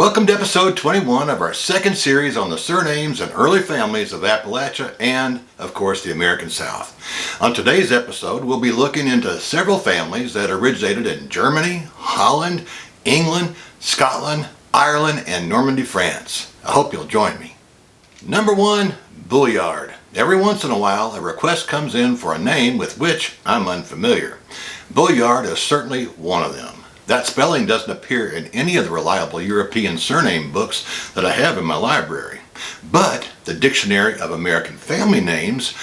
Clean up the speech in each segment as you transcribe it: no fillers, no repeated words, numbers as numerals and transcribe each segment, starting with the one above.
Welcome to episode 21 of our second series on the surnames and early families of Appalachia and, of course, the American South. On today's episode, we'll be looking into several families that originated in Germany, Holland, England, Scotland, Ireland, and Normandy, France. I hope you'll join me. Number 1, Bullard. Every once in a while, a request comes in for a name with which I'm unfamiliar. Bullard is certainly one of them. That spelling doesn't appear in any of the reliable European surname books that I have in my library. But the Dictionary of American Family Names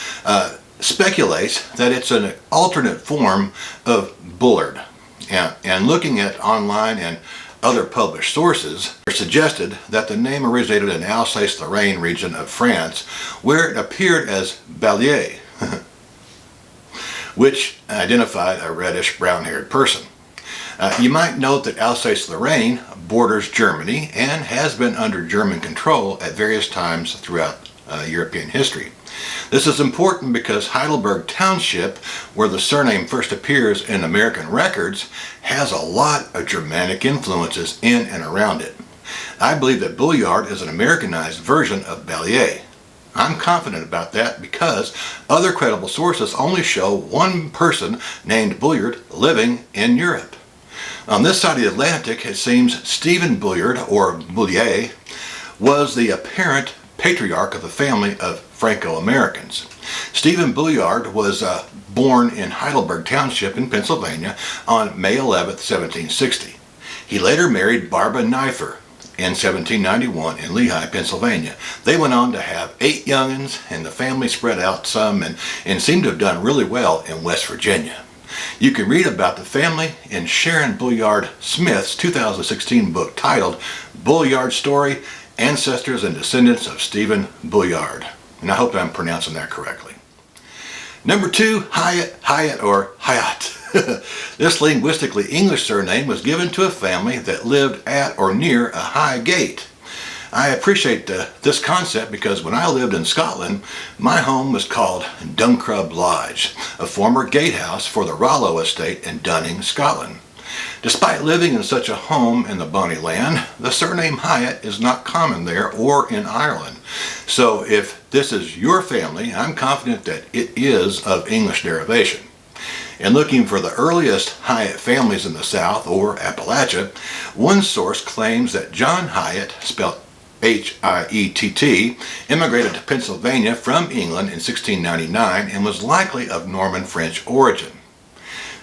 speculates that it's an alternate form of Bullard. And looking at online and other published sources, it suggested that the name originated in Alsace-Lorraine region of France, where it appeared as Ballier, which identified a reddish brown-haired person. You might note that Alsace-Lorraine borders Germany and has been under German control at various times throughout European history. This is important because Heidelberg Township, where the surname first appears in American records, has a lot of Germanic influences in and around it. I believe that Bullard is an Americanized version of Ballier. I'm confident about that because other credible sources only show one person named Bullard living in Europe. On this side of the Atlantic, it seems Stephen Bullard, or Boulier, was the apparent patriarch of the family of Franco-Americans. Stephen Bullard was born in Heidelberg Township in Pennsylvania on May 11, 1760. He later married Barbara Neiffer in 1791 in Lehigh, Pennsylvania. They went on to have 8 young'uns, and the family spread out some and seemed to have done really well in West Virginia. You can read about the family in Sharon Bullard Smith's 2016 book titled Bullard Story, Ancestors and Descendants of Stephen Bullard. And I hope I'm pronouncing that correctly. Number 2, Hyatt or Hyatt. This linguistically English surname was given to a family that lived at or near a high gate. I appreciate this concept because when I lived in Scotland, my home was called Duncrub Lodge, a former gatehouse for the Rollo estate in Dunning, Scotland. Despite living in such a home in the bonny land, the surname Hyatt is not common there or in Ireland. So if this is your family, I'm confident that it is of English derivation. In looking for the earliest Hyatt families in the South, or Appalachia, one source claims that John Hyatt, spelled H-I-E-T-T, immigrated to Pennsylvania from England in 1699 and was likely of Norman French origin.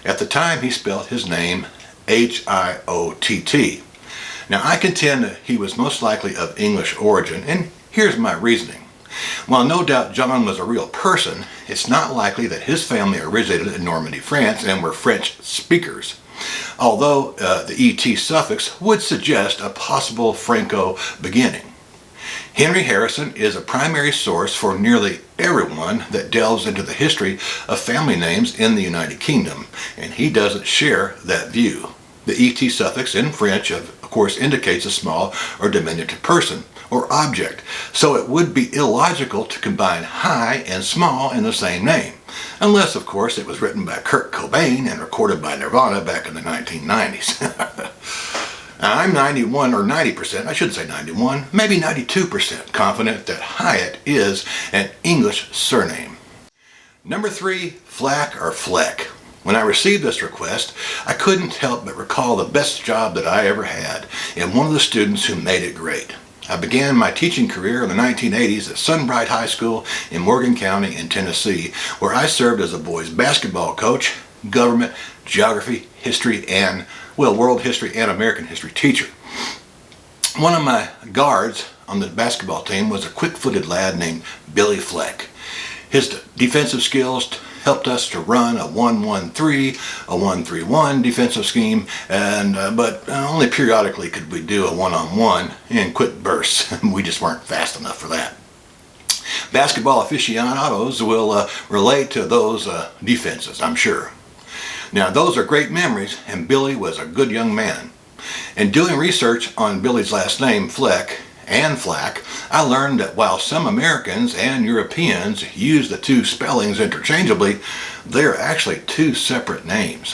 At the time, he spelled his name H-I-O-T-T. Now, I contend that he was most likely of English origin, and here's my reasoning. While no doubt John was a real person, it's not likely that his family originated in Normandy, France, and were French speakers. Although the ET suffix would suggest a possible Franco beginning. Henry Harrison is a primary source for nearly everyone that delves into the history of family names in the United Kingdom, and he doesn't share that view. The ET suffix in French, of course, indicates a small or diminutive person or object, so it would be illogical to combine high and small in the same name, unless, of course, it was written by Kurt Cobain and recorded by Nirvana back in the 1990s. I'm 91 or 90%, I shouldn't say 91, maybe 92% confident that Hyatt is an English surname. Number 3, Flack or Fleck. When I received this request, I couldn't help but recall the best job that I ever had and one of the students who made it great. I began my teaching career in the 1980s at Sunbright High School in Morgan County in Tennessee, where I served as a boys basketball coach, government, geography, history, and, world history and American history teacher. One of my guards on the basketball team was a quick-footed lad named Billy Fleck. His defensive skills helped us to run a 1-1-3, a 1-3-1 defensive scheme, but only periodically could we do a one-on-one in quick bursts. We just weren't fast enough for that. Basketball aficionados will relate to those defenses, I'm sure. Now, those are great memories, and Billy was a good young man. In doing research on Billy's last name, Fleck, and Flack, I learned that while some Americans and Europeans use the two spellings interchangeably, they are actually two separate names.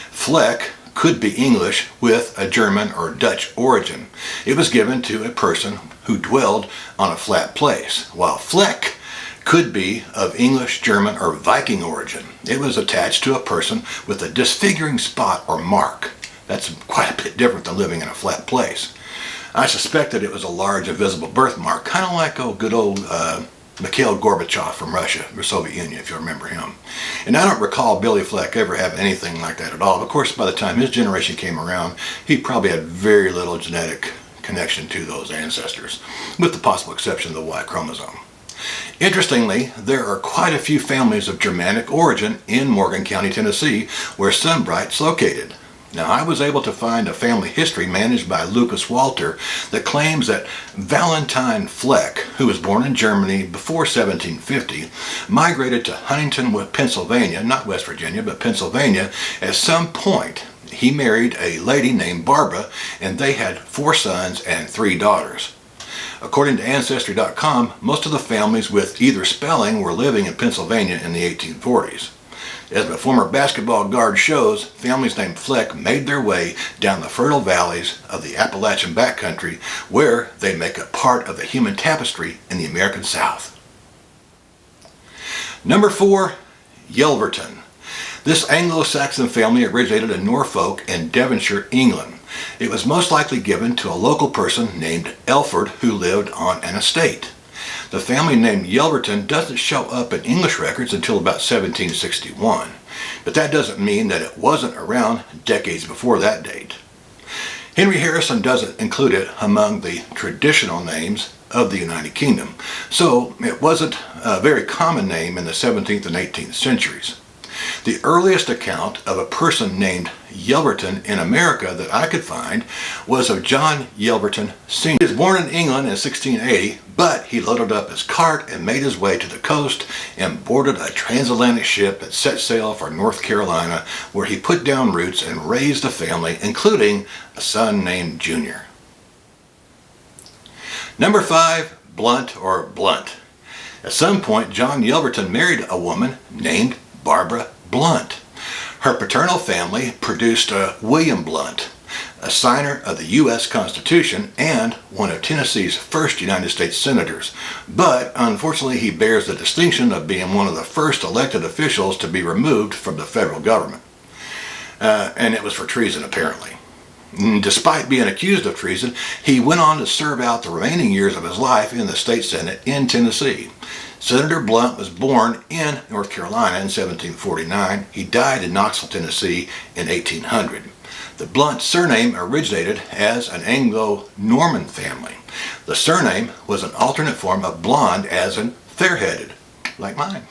Fleck could be English with a German or Dutch origin. It was given to a person who dwelled on a flat place, while Fleck could be of English, German, or Viking origin. It was attached to a person with a disfiguring spot or mark. That's quite a bit different than living in a flat place. I suspect that it was a large invisible birthmark, kind of like good old Mikhail Gorbachev from Russia, or Soviet Union, if you remember him. And I don't recall Billy Fleck ever having anything like that at all. Of course, by the time his generation came around, he probably had very little genetic connection to those ancestors, with the possible exception of the Y chromosome. Interestingly, there are quite a few families of Germanic origin in Morgan County, Tennessee, where Sunbright's located. Now, I was able to find a family history managed by Lucas Walter that claims that Valentine Fleck, who was born in Germany before 1750, migrated to Huntington, Pennsylvania, not West Virginia, but Pennsylvania, at some point. He married a lady named Barbara, and they had 4 sons and 3 daughters. According to Ancestry.com, most of the families with either spelling were living in Pennsylvania in the 1840s. As my former basketball guard shows, families named Fleck made their way down the fertile valleys of the Appalachian backcountry, where they make a part of the human tapestry in the American South. Number 4, Yelverton. This Anglo-Saxon family originated in Norfolk and Devonshire, England. It was most likely given to a local person named Elford who lived on an estate. The family name Yelverton doesn't show up in English records until about 1761, but that doesn't mean that it wasn't around decades before that date. Henry Harrison doesn't include it among the traditional names of the United Kingdom, so it wasn't a very common name in the 17th and 18th centuries. The earliest account of a person named Yelverton in America that I could find was of John Yelverton Sr. He was born in England in 1680, but he loaded up his cart and made his way to the coast and boarded a transatlantic ship and set sail for North Carolina, where he put down roots and raised a family, including a son named Junior. Number 5, Blount or Blunt. At some point, John Yelverton married a woman named Barbara Blount. Her paternal family produced William Blount, a signer of the U.S. Constitution and one of Tennessee's first United States senators, but unfortunately he bears the distinction of being one of the first elected officials to be removed from the federal government. And it was for treason, apparently. Despite being accused of treason, he went on to serve out the remaining years of his life in the state senate in Tennessee. Senator Blount was born in North Carolina in 1749. He died in Knoxville, Tennessee in 1800. The Blount surname originated as an Anglo-Norman family. The surname was an alternate form of blonde, as in fair-headed, like mine.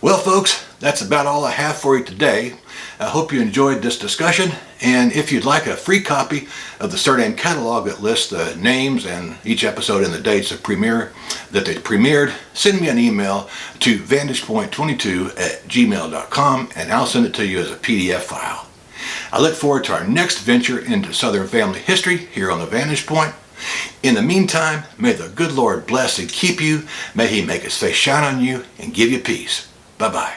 Well, folks, that's about all I have for you today. I hope you enjoyed this discussion, and if you'd like a free copy of the Surname catalog that lists the names and each episode and the dates of that they premiered, send me an email to vantagepoint22@gmail.com, and I'll send it to you as a PDF file. I look forward to our next venture into Southern family history here on the Vantage Point. In the meantime, may the good Lord bless and keep you. May He make His face shine on you and give you peace. Bye-bye.